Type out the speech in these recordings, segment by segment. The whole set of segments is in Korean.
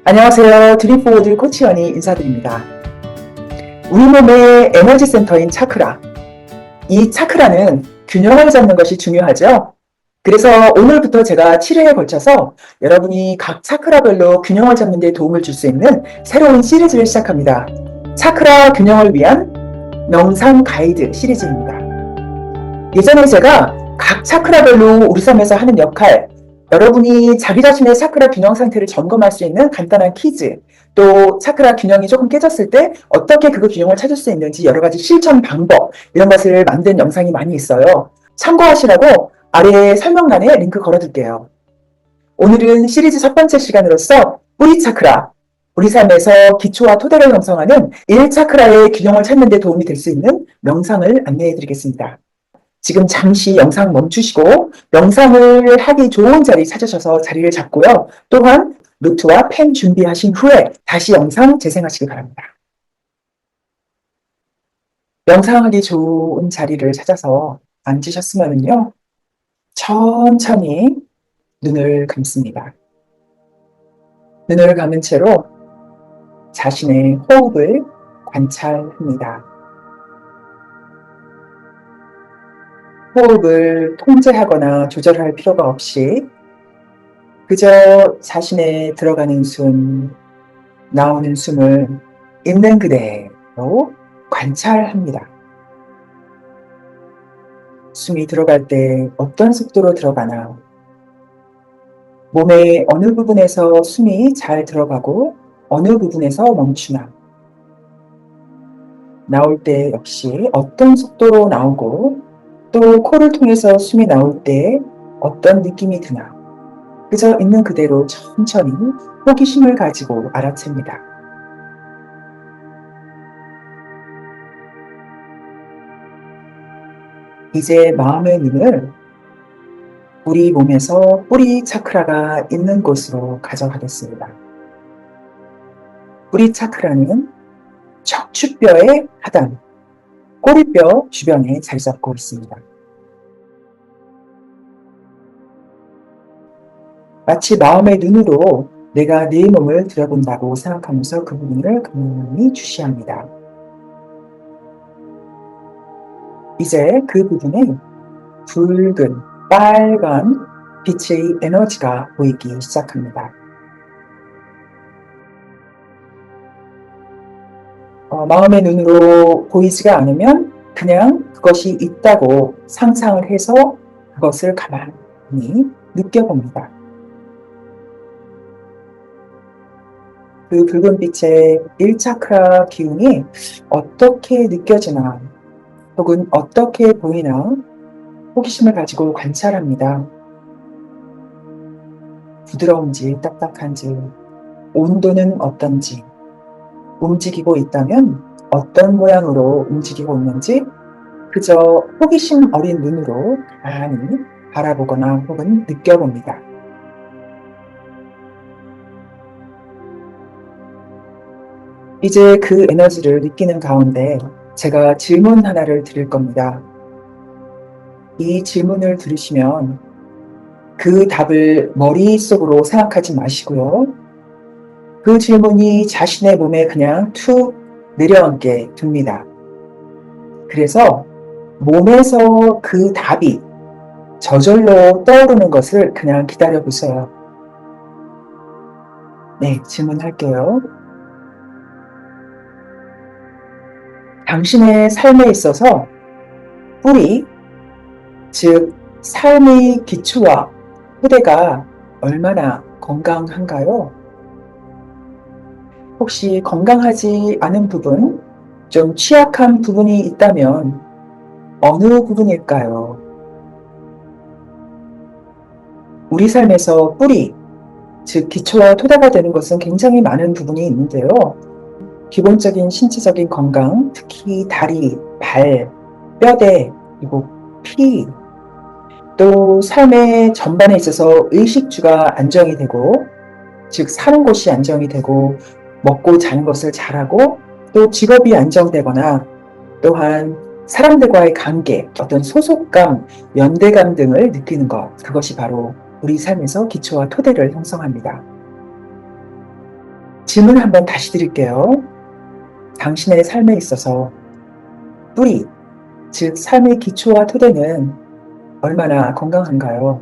안녕하세요. 드림포워드 코치원이 인사드립니다. 우리 몸의 에너지 센터인 차크라. 이 차크라는 균형을 잡는 것이 중요하죠. 그래서 오늘부터 제가 7회에 걸쳐서 여러분이 각 차크라별로 균형을 잡는 데 도움을 줄 수 있는 새로운 시리즈를 시작합니다. 차크라 균형을 위한 명상 가이드 시리즈입니다. 예전에 제가 각 차크라별로 우리 삶에서 하는 역할, 여러분이 자기 자신의 차크라 균형 상태를 점검할 수 있는 간단한 퀴즈, 또 차크라 균형이 조금 깨졌을 때 어떻게 그 균형을 찾을 수 있는지 여러 가지 실천 방법, 이런 것을 만든 영상이 많이 있어요. 참고하시라고 아래 설명란에 링크 걸어둘게요. 오늘은 시리즈 첫 번째 시간으로서 뿌리 차크라, 우리 삶에서 기초와 토대를 형성하는 1차크라의 균형을 찾는 데 도움이 될 수 있는 명상을 안내해 드리겠습니다. 지금 잠시 영상 멈추시고 명상을 하기 좋은 자리 찾으셔서 자리를 잡고요. 또한 노트와 펜 준비하신 후에 다시 영상 재생하시기 바랍니다. 명상하기 좋은 자리를 찾아서 앉으셨으면요. 천천히 눈을 감습니다. 눈을 감은 채로 자신의 호흡을 관찰합니다. 호흡을 통제하거나 조절할 필요가 없이 그저 자신의 들어가는 숨, 나오는 숨을 있는 그대로 관찰합니다. 숨이 들어갈 때 어떤 속도로 들어가나, 몸의 어느 부분에서 숨이 잘 들어가고 어느 부분에서 멈추나, 나올 때 역시 어떤 속도로 나오고 또 코를 통해서 숨이 나올 때 어떤 느낌이 드나, 그저 있는 그대로 천천히 호기심을 가지고 알아챕니다. 이제 마음의 눈을 우리 몸에서 뿌리 차크라가 있는 곳으로 가져가겠습니다. 뿌리 차크라는 척추뼈의 하단, 꼬리뼈 주변에 자리 잡고 있습니다. 마치 마음의 눈으로 내가 내 몸을 들여본다고 생각하면서 그 부분을 가만히 주시합니다. 이제 그 부분에 붉은 빨간 빛의 에너지가 보이기 시작합니다. 마음의 눈으로 보이지가 않으면 그냥 그것이 있다고 상상을 해서 그것을 가만히 느껴봅니다. 그 붉은 빛의 1차크라 기운이 어떻게 느껴지나 혹은 어떻게 보이나 호기심을 가지고 관찰합니다. 부드러운지 딱딱한지, 온도는 어떤지, 움직이고 있다면 어떤 모양으로 움직이고 있는지 그저 호기심 어린 눈으로 가만히 바라보거나 혹은 느껴봅니다. 이제 그 에너지를 느끼는 가운데 제가 질문 하나를 드릴 겁니다. 이 질문을 들으시면 그 답을 머릿속으로 생각하지 마시고요. 그 질문이 자신의 몸에 그냥 툭 내려앉게 둡니다. 그래서 몸에서 그 답이 저절로 떠오르는 것을 그냥 기다려보세요. 네, 질문할게요. 당신의 삶에 있어서 뿌리, 즉 삶의 기초와 토대가 얼마나 건강한가요? 혹시 건강하지 않은 부분, 좀 취약한 부분이 있다면 어느 부분일까요? 우리 삶에서 뿌리, 즉 기초와 토대가 되는 것은 굉장히 많은 부분이 있는데요. 기본적인 신체적인 건강, 특히 다리, 발, 뼈대, 그리고 피, 또 삶의 전반에 있어서 의식주가 안정이 되고, 즉 사는 곳이 안정이 되고, 먹고 자는 것을 잘하고, 또 직업이 안정되거나, 또한 사람들과의 관계, 어떤 소속감, 연대감 등을 느끼는 것, 그것이 바로 우리 삶에서 기초와 토대를 형성합니다. 질문을 한번 다시 드릴게요. 당신의 삶에 있어서 뿌리, 즉 삶의 기초와 토대는 얼마나 건강한가요?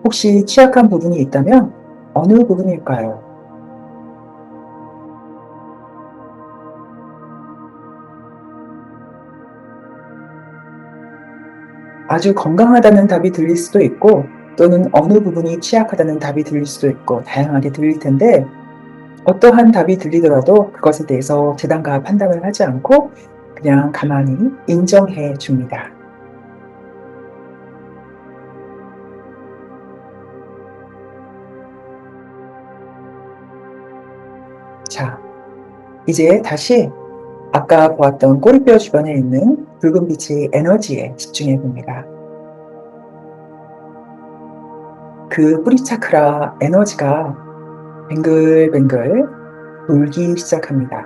혹시 취약한 부분이 있다면 어느 부분일까요? 아주 건강하다는 답이 들릴 수도 있고, 또는 어느 부분이 취약하다는 답이 들릴 수도 있고, 다양하게 들릴 텐데, 어떠한 답이 들리더라도 그것에 대해서 재단과 판단을 하지 않고 그냥 가만히 인정해 줍니다. 자, 이제 다시 아까 보았던 꼬리뼈 주변에 있는 붉은 빛의 에너지에 집중해 봅니다. 그 뿌리 차크라 에너지가 뱅글뱅글 돌기 시작합니다.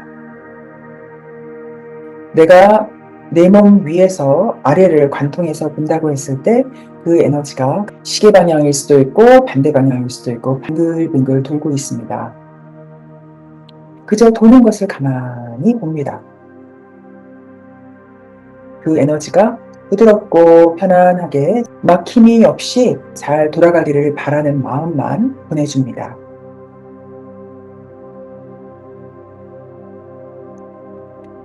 내가 내 몸 위에서 아래를 관통해서 본다고 했을 때 그 에너지가 시계 방향일 수도 있고 반대 방향일 수도 있고 뱅글뱅글 돌고 있습니다. 그저 도는 것을 가만히 봅니다. 그 에너지가 부드럽고 편안하게 막힘이 없이 잘 돌아가기를 바라는 마음만 보내줍니다.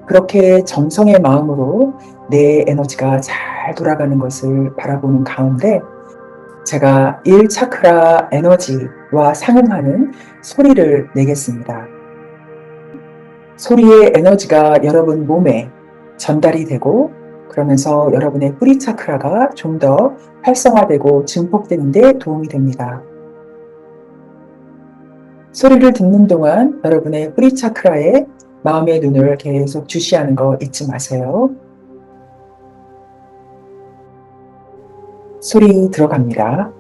그렇게 정성의 마음으로 내 에너지가 잘 돌아가는 것을 바라보는 가운데 제가 1차크라 에너지와 상응하는 소리를 내겠습니다. 소리의 에너지가 여러분 몸에 전달이 되고 그러면서 여러분의 뿌리 차크라가 좀 더 활성화되고 증폭되는 데 도움이 됩니다. 소리를 듣는 동안 여러분의 뿌리 차크라에 마음의 눈을 계속 주시하는 거 잊지 마세요. 소리 들어갑니다.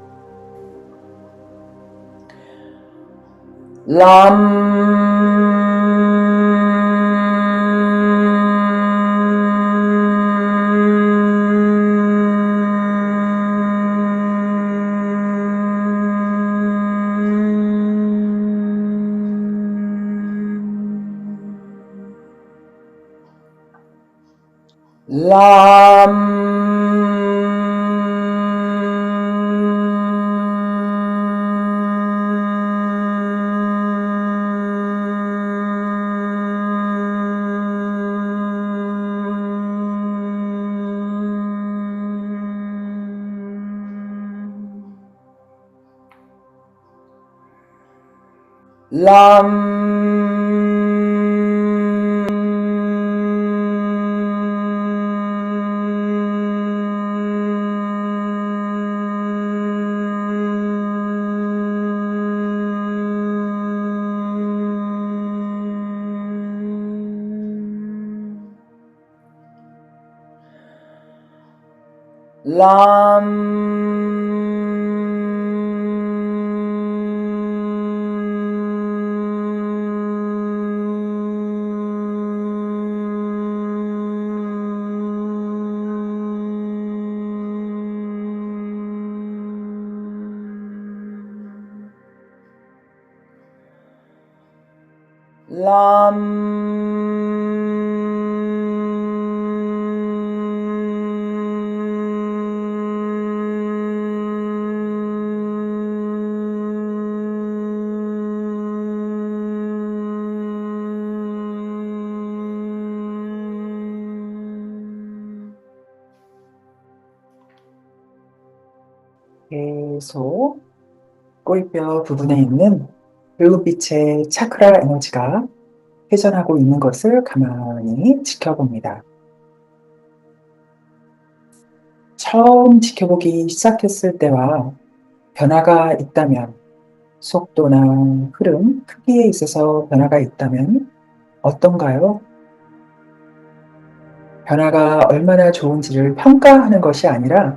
계속 꼬리뼈 부분에 있는 붉은빛의 차크라 에너지가 회전하고 있는 것을 가만히 지켜봅니다. 처음 지켜보기 시작했을 때와 변화가 있다면, 속도나 흐름, 크기에 있어서 변화가 있다면 어떤가요? 변화가 얼마나 좋은지를 평가하는 것이 아니라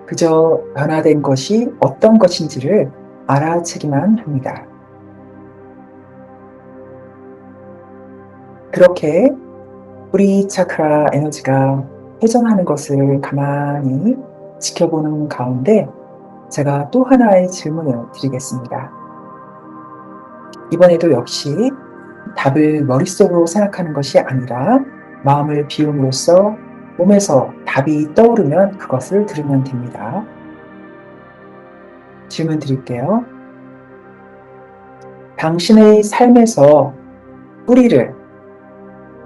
그저 변화된 것이 어떤 것인지를 알아채기만 합니다. 그렇게 뿌리 차크라 에너지가 회전하는 것을 가만히 지켜보는 가운데 제가 또 하나의 질문을 드리겠습니다. 이번에도 역시 답을 머릿속으로 생각하는 것이 아니라 마음을 비움으로써 몸에서 답이 떠오르면 그것을 들으면 됩니다. 질문 드릴게요. 당신의 삶에서 뿌리를,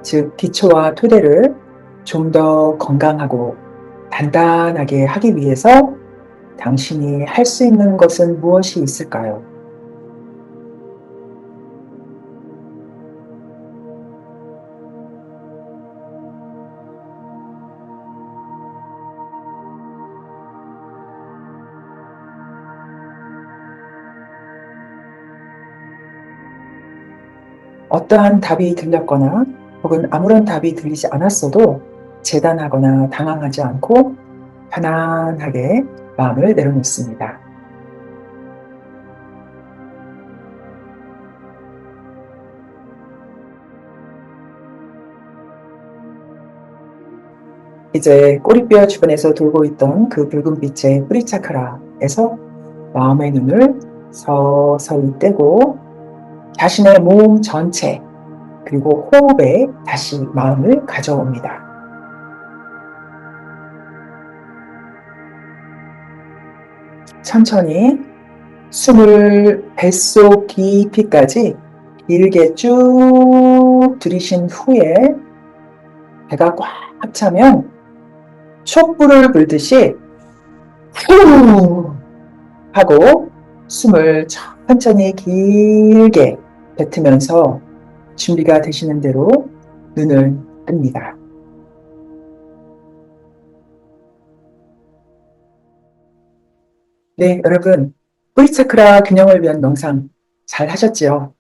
즉 기초와 토대를 좀 더 건강하고 단단하게 하기 위해서 당신이 할 수 있는 것은 무엇이 있을까요? 어떠한 답이 들렸거나 혹은 아무런 답이 들리지 않았어도 재단하거나 당황하지 않고 편안하게 마음을 내려놓습니다. 이제 꼬리뼈 주변에서 돌고 있던 그 붉은 빛의 뿌리 차크라에서 마음의 눈을 서서히 떼고 자신의 몸 전체 그리고 호흡에 다시 마음을 가져옵니다. 천천히 숨을 뱃속 깊이까지 길게 쭉 들이신 후에 배가 꽉 차면 촛불을 불듯이 후 하고 숨을 천천히 길게 뱉으면서 준비가 되시는 대로 눈을 뜹니다. 네, 여러분, 뿌리 차크라 균형을 위한 명상 잘 하셨지요?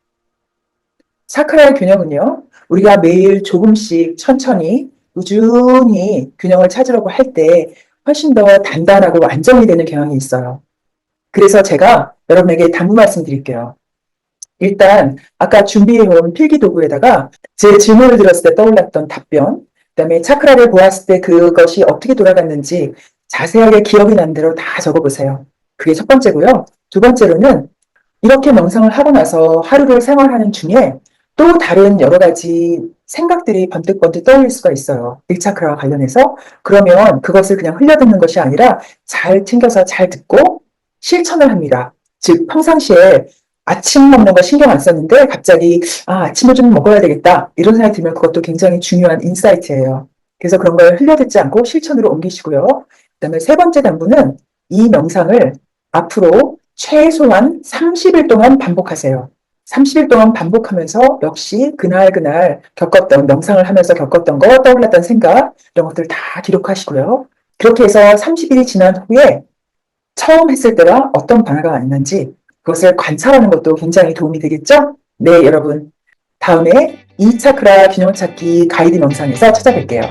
차크라의 균형은요, 우리가 매일 조금씩 천천히 꾸준히 균형을 찾으려고 할 때 훨씬 더 단단하고 안정이 되는 경향이 있어요. 그래서 제가 여러분에게 당부 말씀드릴게요. 일단 아까 준비해온 필기도구에다가 제 질문을 들었을 때 떠올랐던 답변, 그다음에 차크라를 보았을 때 그것이 어떻게 돌아갔는지 자세하게 기억이 난 대로 다 적어보세요. 그게 첫 번째고요. 두 번째로는 이렇게 명상을 하고 나서 하루를 생활하는 중에 또 다른 여러 가지 생각들이 번뜩번뜩 떠올릴 수가 있어요. 1차크라와 관련해서. 그러면 그것을 그냥 흘려듣는 것이 아니라 잘 챙겨서 잘 듣고 실천을 합니다. 즉 평상시에 아침 먹는 거 신경 안 썼는데 갑자기 아침을 좀 먹어야 되겠다 이런 생각이 들면 그것도 굉장히 중요한 인사이트예요. 그래서 그런 걸 흘려듣지 않고 실천으로 옮기시고요. 그다음에 세 번째 당부는 이 명상을 앞으로 최소한 30일 동안 반복하세요. 30일 동안 반복하면서 역시 그날 겪었던 명상을 하면서 겪었던 거, 떠올랐던 생각 이런 것들 다 기록하시고요. 그렇게 해서 30일이 지난 후에 처음 했을 때와 어떤 변화가 왔는지 그것을 관찰하는 것도 굉장히 도움이 되겠죠? 네, 여러분. 다음에 2차크라 균형 찾기 가이드 명상에서 찾아뵐게요.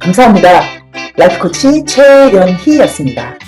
감사합니다. 라이프 코치 최연희였습니다.